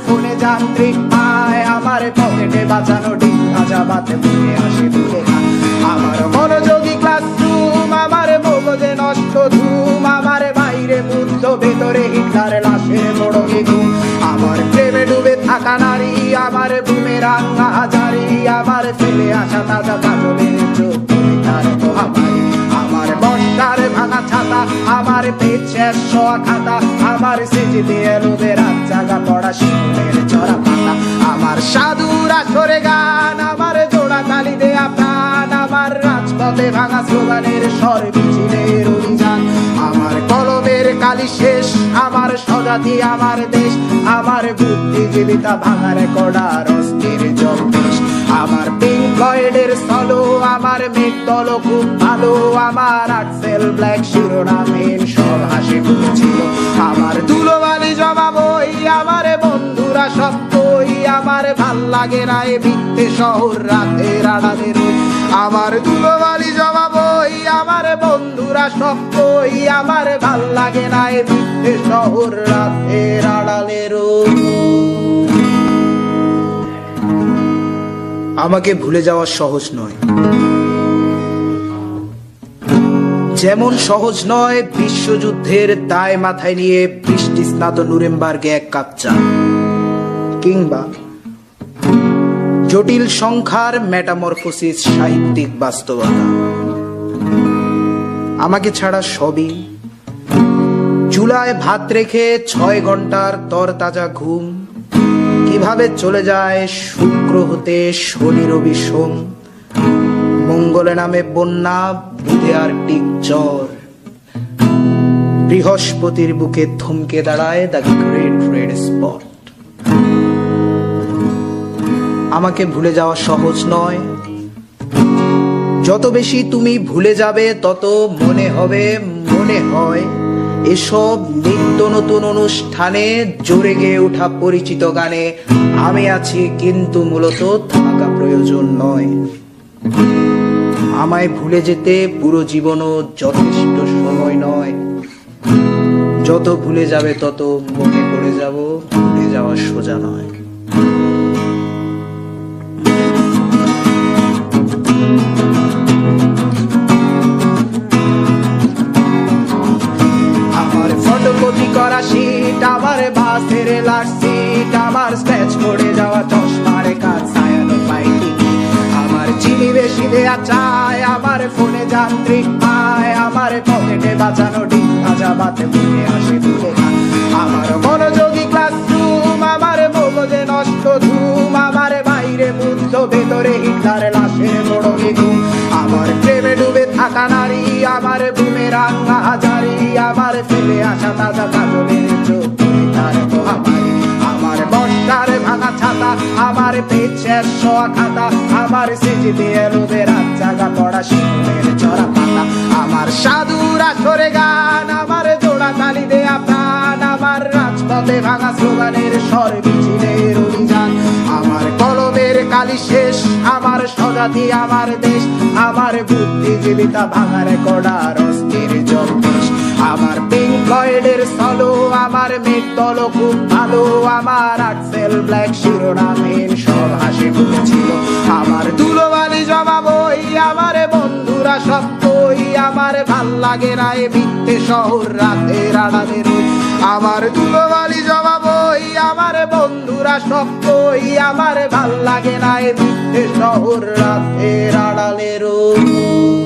ফোনে যান্ত্রিক পায়, আমার পকেটে বাঁচানো ডিম ভাজা বাতে বুকে আসে ভুলে গান। আমার মনোযোগী ক্লাসরুম, আমার মগজে নষ্ট ধুম, আমার বাইরে বুদ্ধ ভেতরে হিটলার লাশের মোড়কে ঘুম। আমার প্রেমে ডুবে থাকা নারী, আমার বুমেরাং হাজারি, আমার ফেলে আসা তাজা কাজলের চোখ তার মহামারী। আমার বর্ষার ভাঙা ছাতা, আমার পেট শেষ শোয়া খাতা, আমার সেজে দিয়ে লোভে রাত জাগা পড়া শিশুদের চড়া পাতা। আমার সাধুর আসরে গান, আমার জোড়া তালি দেয়া প্রাণ, আমার রাজপথে ভাঙা স্লোগানের স্বর মিছিলের অভিযান। আমার কলমের কালি শেষ, আমার স্বজাতি আমার দেশ, আমার বুদ্ধিজীবিতা ভাঙার কড়ার অস্থির জম্পেশ। আমার পিঙ্ক ফ্লয়েডের সলো, আমার মেঘ দল খুব ভালো, আমার আর্টসেল ব্ল্যাক শিরোনামহীন সব হাসি খুঁজছিল। আমার ধুলোবালি জমা বই, আমার বন্ধুরা সব কই, আমার ভাল লাগে না এ ভিত্তে শহর রাতের আড়ালে রই। আমার ধুলোবালি জমা বই, আমার বন্ধুরা সব কই, আমার ভাল লাগে না এ ভিত্তে শহর রাতের আড়ালে রই। আমাকে ভুলে যাওয়া সহজ নয়, যেমন সহজ নয় বিশ্বযুদ্ধের দায় মাথায় নিয়ে বৃষ্টি স্নাত নুরেমবার্গে এক কাপ চা, কিংবা জটিল সংখ্যার মেটামরফোসিস সাহিত্যিক বাস্তবতা। আমাকে ছাড়া সবই চুলায় ভাত রেখে 6 ঘন্টার তরতাজা ঘুম, কিভাবে চলে যায় শুক্র হতে শনি রবি সোম, মঙ্গলে নামে বন্যা, বুধে আর টিক জ্বর, বৃহস্পতির বুকে থমকে দাঁড়ায় দ্য গ্রেট রেড স্পট। আমাকে ভুলে যাওয়া সহজ নয়, যত বেশি তুমি ভুলে যাবে তত মনে হয় এসব নিত্য নতুন অনুষ্ঠানে জোরে গেয়ে ওঠা পরিচিত গানে আমি আছি, কিন্তু মূলত থাকা প্রয়োজন নয়। আমায় ভুলে যেতে পুরো জীবনও যথেষ্ট সময় নয়, যত ভুলে যাবে তত মনে পড়ে যাব, ভুলে যাওয়া সোজা নয়। ফটোকপি করা শীট, আমার বাসের লাস্ট সিট, আমার স্ক্র্যাচ করে যাওয়া চশমার কাজ ছায়ানো পাইটি, আমার চিনি বেশি দেয়া চায়, আমার ফোনে যান্ত্রিক পায়, আমার পকেটে বাঁচানো ডিম ভাজা বাতে বুকে আসে ভুলে গান। আমার মনোযোগী ক্লাসরুম, আমার মগজে নষ্ট ধুম, আমার বাইরে বুদ্ধ ভেতরে হিটলার লাশের মোড়কে ঘুম। আমার প্রেমে ডুবে থাকা নারী, আমার বুমেরাং হাজারি, আমার ফেলে আসা তাজা কাজলের চোখ তার মহামারী। আমার বর্ষার ভাঙা ছাতা, আমার পেট শেষ শোয়া খাতা, আমার সেজে দিয়ে লোভে রাত জাগা পড়া শিশুদের চড়া পাতা। আমার সাধুর আসরে গান, আমার জোড়া তালি দেয়া প্রাণ, আমার রাজপথে ভাঙা স্লোগানের স্বর মিছিলের অভিযান। আমার কলমের কালি শেষ, আমার স্বজাতি আমার দেশ, আমার বুদ্ধিজীবিতা ভাঙার কড়ার অস্থির জম্পেশ। আমার পিঙ্ক ফ্লয়েডের সলো, আমার মেঘ দল খুব ভালো, আমার আর্টসেল ব্ল্যাক শিরোনামহীন সব হাসি খুঁজছিল। আমার ধুলোবালি জমা বই, আমার বন্ধুরা সব কই, আমার ভাল লাগে না এ ভিত্তে শহর রাতের আড়ালে রই। আমার ধুলোবালি জমা বই, আমার বন্ধুরা সব কই, আমার ভাল লাগে না এ ভিত্তে শহর রাতের আড়ালে রই।